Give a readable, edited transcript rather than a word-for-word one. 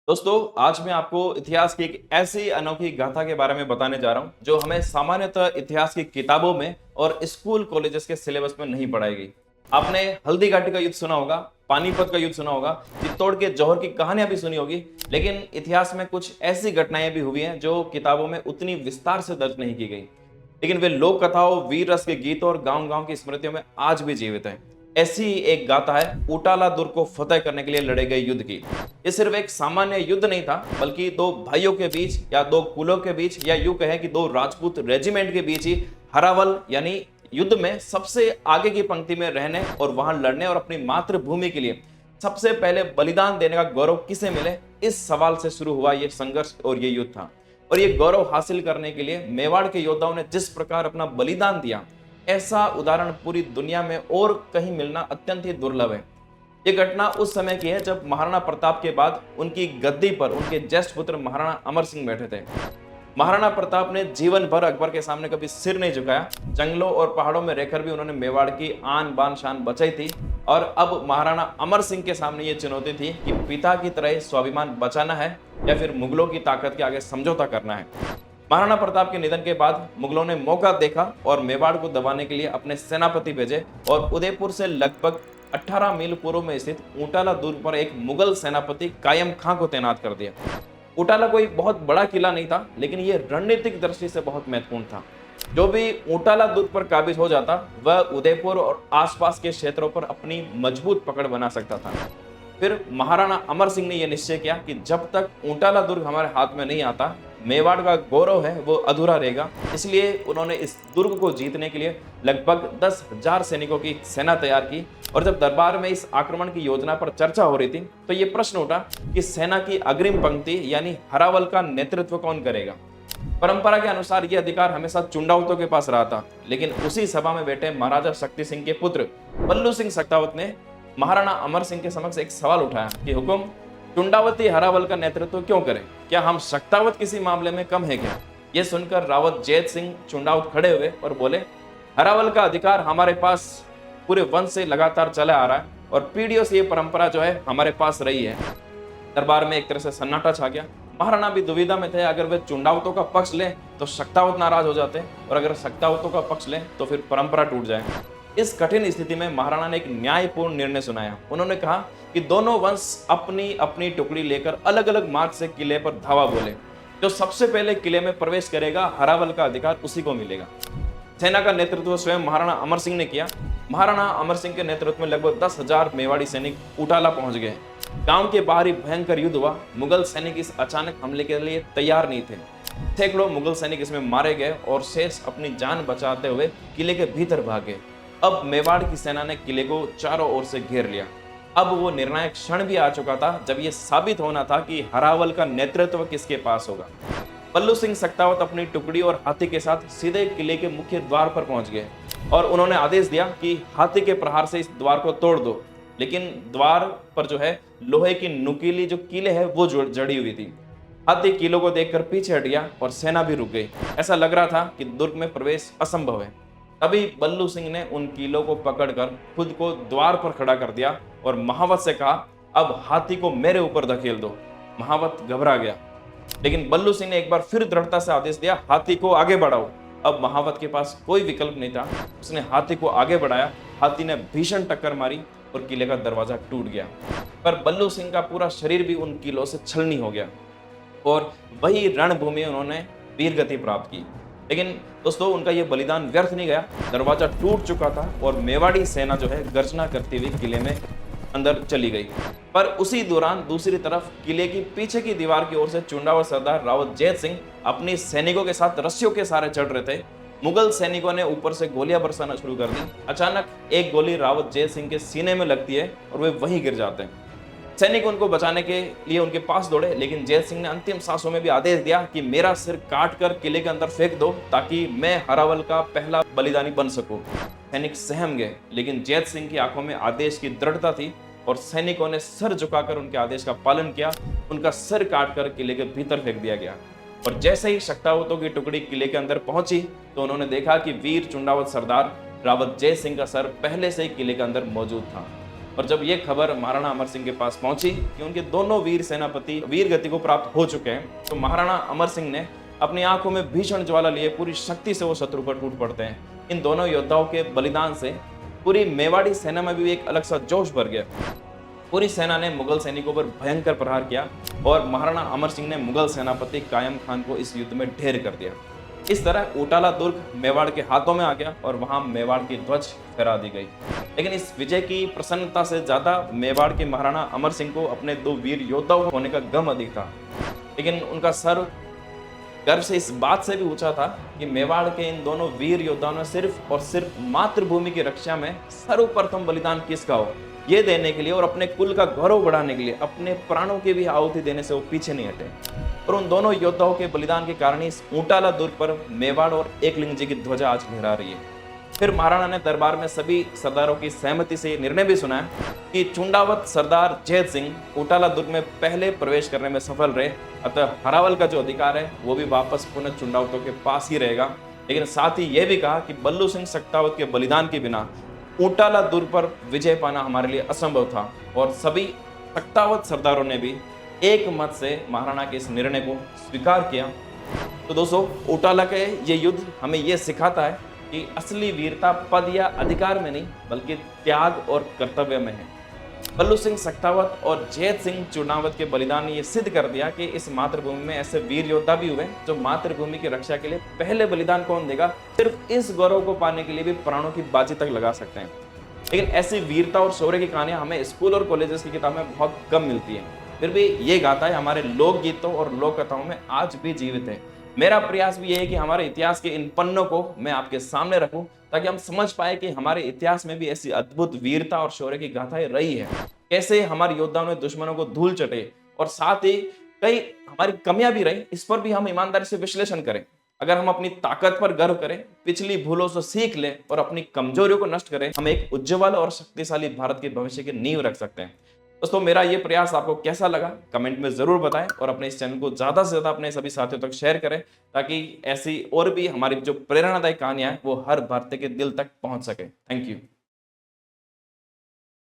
दोस्तों, आज मैं आपको इतिहास की एक ऐसी अनोखी गाथा के बारे में बताने जा रहा हूं जो हमें सामान्यतः इतिहास की किताबों में और स्कूल कॉलेजेस के सिलेबस में नहीं पढ़ाई गई। आपने हल्दी घाटी का युद्ध सुना होगा, पानीपत का युद्ध सुना होगा, चित्तौड़ के जौहर की कहानियां भी सुनी होगी, लेकिन इतिहास में कुछ ऐसी घटनाएं भी हुई हैं जो किताबों में उतनी विस्तार से दर्ज नहीं की गई, लेकिन वे लोक कथाओं, वीर रस के गीतों और गांव गांव की स्मृतियों में आज भी जीवित हैं। ऐसी ही एक गाथा है उटाला दुर्ग को फतेह करने के लिए लड़े गए युद्ध की। ये सिर्फ एक सामान्य युद्ध नहीं था, बल्कि दो भाइयों के बीच या दो कुलों के बीच या यूं कहें कि दो राजपूत रेजिमेंट के बीच ही हरावल यानी युद्ध में सबसे आगे की पंक्ति में रहने और वहां लड़ने और अपनी मातृभूमि के लिए सबसे पहले बलिदान देने का गौरव किसे मिले, इस सवाल से शुरू हुआ ये संघर्ष और ये युद्ध था। और ये गौरव हासिल करने के लिए मेवाड़ के योद्धाओं ने जिस प्रकार अपना बलिदान दिया, ऐसा उदाहरण पूरी दुनिया में और कहीं मिलना अत्यंत ही दुर्लभ है। ये घटना उस समय की है जब महाराणा प्रताप के बाद उनकी गद्दी पर उनके ज्येष्ठ पुत्र महाराणा अमर सिंह बैठे थे। महाराणा प्रताप ने जीवन भर अकबर के सामने कभी सिर नहीं झुकाया। जंगलों और पहाड़ों में रहकर भी उन्होंने मेवाड़ की आन बान शान बचाई थी। और अब महाराणा अमर सिंह के सामने ये चुनौती थी कि पिता की तरह स्वाभिमान बचाना है या फिर मुगलों की ताकत के आगे समझौता करना है। महाराणा प्रताप के निधन के बाद मुगलों ने मौका देखा और मेवाड़ को दबाने के लिए अपने सेनापति भेजे और उदयपुर से लगभग 18 मील पूर्व में स्थित ऊंटाला दुर्ग पर एक मुगल सेनापति कायम खां को तैनात कर दिया। ऊंटाला कोई बहुत बड़ा किला नहीं था, लेकिन यह रणनीतिक दृष्टि से बहुत महत्वपूर्ण था। जो भी ऊंटाला दुर्ग पर काबिज हो जाता, वह उदयपुर और आसपास के क्षेत्रों पर अपनी मजबूत पकड़ बना सकता था। फिर महाराणा अमर सिंह ने यह निश्चय किया कि जब तक ऊंटाला दुर्ग हमारे हाथ में नहीं आता, मेवाड़ का गौरव है वो अधूरा रहेगा। इसलिए उन्होंने इस दुर्ग को जीतने के लिए लगभग 10,000 सैनिकों की सेना तैयार की। और जब दरबार में इस आक्रमण की योजना पर चर्चा हो रही थी, तो ये प्रश्न उठा कि सेना की अग्रिम पंक्ति यानी हरावल का नेतृत्व कौन करेगा। परंपरा के अनुसार यह अधिकार हमेशा चुंडावतों के पास रहा था, लेकिन उसी सभा में बैठे महाराजा शक्ति सिंह के पुत्र बल्लू सिंह सख्तावत ने महाराणा अमर सिंह के समक्ष एक सवाल उठाया कि हुकुम, चुंडावती हरावल का नेतृत्व क्यों करें? क्या हम सख्तावत किसी मामले में कम है क्या? यह सुनकर रावत जैत सिंह चुंडावत खड़े हुए और बोले, हरावल का अधिकार हमारे पास पूरे वंश से लगातार चला आ रहा है और पीढ़ियों से ये परंपरा जो है हमारे पास रही है। दरबार में एक तरह से सन्नाटा छा गया। महाराणा भी दुविधा में थे, अगर वे चुंडावतों का पक्ष लें तो सख्तावत नाराज हो जाते और अगर सख्तावतों का पक्ष लें तो फिर परंपरा टूट जाए। इस कठिन स्थिति में महाराणा ने एक न्यायपूर्ण निर्णय सुनाया। उन्होंने कहा कि दोनों वंश अपनी अपनी टुकड़ी लेकर अलग अलग मार्ग से किले पर धावा बोले। जो सबसे पहले किले में प्रवेश करेगा, हरावल का अधिकार उसी को मिलेगा। सेना का नेतृत्व स्वयं महाराणा अमर सिंह ने किया। महाराणा अमर सिंह के नेतृत्व में लगभग 10,000 मेवाड़ी सैनिक ऊटाला पहुंच गए। गांव के बाहर ही भयंकर युद्ध हुआ। मुगल सैनिक इस अचानक हमले के लिए तैयार नहीं थे। सैकड़ों मुगल सैनिक इसमें मारे गए और शेष अपनी जान बचाते हुए किले के भीतर भाग गए। अब मेवाड़ की सेना ने किले को चारों ओर से घेर लिया। अब वो निर्णायक क्षण भी आ चुका था जब ये साबित होना था कि हरावल का नेतृत्व किसके पास होगा। बल्लू सिंह सख्तावत अपनी टुकड़ी और हाथी के साथ सीधे किले के मुख्य द्वार पर पहुंच गए और उन्होंने आदेश दिया कि हाथी के प्रहार से इस द्वार को तोड़ दो। लेकिन द्वार पर जो है लोहे की नुकीली जो कीलें हैं वो जड़ी हुई थी। हाथी कीलों को देखकर पीछे हट गया और सेना भी रुक गई। ऐसा लग रहा था कि दुर्ग में प्रवेश असंभव है। तभी बल्लू सिंह ने उन कीलों को पकड़कर खुद को द्वार पर खड़ा कर दिया और महावत से कहा, अब हाथी को मेरे ऊपर धकेल दो। महावत घबरा गया, लेकिन बल्लू सिंह ने एक बार फिर दृढ़ता से आदेश दिया, हाथी को आगे बढ़ाओ। अब महावत के पास कोई विकल्प नहीं था। उसने हाथी को आगे बढ़ाया। हाथी ने भीषण टक्कर मारी और किले का दरवाजा टूट गया। पर बल्लू सिंह का पूरा शरीर भी उन कीलों से छलनी हो गया और वही रणभूमि उन्होंने वीर गति प्राप्त की। लेकिन दोस्तों, उनका यह बलिदान व्यर्थ नहीं गया। दरवाजा टूट चुका था और मेवाड़ी सेना जो है गर्जना करती हुई किले में अंदर चली गई। पर उसी दौरान दूसरी तरफ किले की पीछे की दीवार की ओर से चुंडावत सरदार रावत जैत सिंह अपनी सैनिकों के साथ रस्सियों के सहारे चढ़ रहे थे। मुगल सैनिकों ने ऊपर से गोलियां बरसाना शुरू कर दी। अचानक एक गोली रावत जैत सिंह के सीने में लगती है और वे वहीं गिर जाते हैं। सैनिक उनको बचाने के लिए उनके पास दौड़े, लेकिन जैत सिंह ने अंतिम सांसों में भी आदेश दिया कि मेरा सिर काट कर किले के अंदर फेंक दो ताकि मैं हरावल का पहला बलिदानी बन सकूं। सैनिक सहम गए, लेकिन जैत सिंह की आंखों में आदेश की दृढ़ता थी और सैनिकों ने सर झुकाकर उनके आदेश का पालन किया। उनका सिर काटकर किले के भीतर फेंक दिया गया। और जैसे ही सख्तावतों की टुकड़ी किले के अंदर पहुंची तो उन्होंने देखा कि वीर चुंडावत सरदार रावत जय सिंह का सर पहले से ही किले के अंदर मौजूद था। और जब ये खबर महाराणा अमर सिंह के पास पहुंची कि उनके दोनों वीर सेनापति वीर गति को प्राप्त हो चुके हैं, तो महाराणा अमर सिंह ने अपनी आंखों में भीषण ज्वाला लिए पूरी शक्ति से वो शत्रु पर टूट पड़ते हैं। इन दोनों योद्धाओं के बलिदान से पूरी मेवाड़ी सेना में भी एक अलग सा जोश भर गया। पूरी सेना ने मुगल सैनिकों पर भयंकर प्रहार किया और महाराणा अमर सिंह ने मुगल सेनापति कायम खान को इस युद्ध में ढेर कर दिया। इस तरह उटाला दुर्ग मेवाड़ के हाथों में आ गया और वहां मेवाड़ की ध्वज फहरा दी गई। लेकिन इस विजय की प्रसन्नता से ज्यादा मेवाड़ के महाराणा अमर सिंह को अपने दो वीर योद्धाओं होने का गम अधिक था। लेकिन उनका सर गर्व से इस बात से भी ऊंचा था कि मेवाड़ के इन दोनों वीर योद्धाओं ने सिर्फ और सिर्फ मातृभूमि की रक्षा में सर्वप्रथम बलिदान किसका हो ये देने के लिए और अपने कुल का गौरव बढ़ाने के लिए अपने प्राणों की भी आहुति देने से वो पीछे नहीं हटे। और उन दोनों योद्धाओं के बलिदान के कारण ही इस ऊंटाला दुर्ग पर मेवाड़ और एकलिंग जी की ध्वजा आज लहरा रही है। फिर महाराणा ने दरबार में सभी सरदारों की सहमति से निर्णय भी सुनाया कि चुंडावत सरदार जैत सिंह ऊटाला दुर्ग में पहले प्रवेश करने में सफल रहे, अतः हरावल का जो अधिकार है वो भी वापस पुनः चुंडावतों के पास ही रहेगा। लेकिन साथ ही यह भी कहा कि बल्लू सिंह सक्तावत के बलिदान के बिना ऊटाला दुर्ग पर विजय पाना हमारे लिए असंभव था। और सभी सक्तावत सरदारों ने भी एक मत से महाराणा के इस निर्णय को स्वीकार किया। तो दोस्तों, ऊटाला के ये युद्ध हमें ये सिखाता है कि असली वीरता पद या अधिकार में नहीं बल्कि त्याग और कर्तव्य में है। बल्लू सिंह सक्तावत और जैत सिंह चुनावत के बलिदान ने ये सिद्ध कर दिया कि इस मातृभूमि में ऐसे वीर योद्धा भी हुए जो मातृभूमि की रक्षा के लिए पहले बलिदान कौन देगा, सिर्फ इस गौरव को पाने के लिए भी प्राणों की बाजी तक लगा सकते हैं। लेकिन ऐसी वीरता और शौर्य की कहानियां हमें स्कूल और कॉलेजेस की किताब में बहुत कम मिलती है। फिर भी ये गाथाएं हमारे लोकगीतों और लोक कथाओं में आज भी जीवित है। मेरा प्रयास भी यह है कि हमारे इतिहास के इन पन्नों को मैं आपके सामने रखूं ताकि हम समझ पाए कि हमारे इतिहास में भी ऐसी अद्भुत वीरता और शौर्य की गाथाएं रही है। कैसे हमारे योद्धाओं ने दुश्मनों को धूल चटे और साथ ही कई हमारी कमियां भी रही, इस पर भी हम ईमानदारी से विश्लेषण करें। अगर हम अपनी ताकत पर गर्व करें, पिछली भूलों से सीख लें और अपनी कमजोरियों को नष्ट करें, हम एक उज्जवल और शक्तिशाली भारत के भविष्य की नींव रख सकते हैं। दोस्तों, मेरा ये प्रयास आपको कैसा लगा कमेंट में जरूर बताएं और अपने इस चैनल को ज्यादा से ज्यादा अपने सभी साथियों तक शेयर करें ताकि ऐसी और भी हमारी जो प्रेरणादायक कहानियां हैं वो हर भारतीय के दिल तक पहुंच सके। Thank you.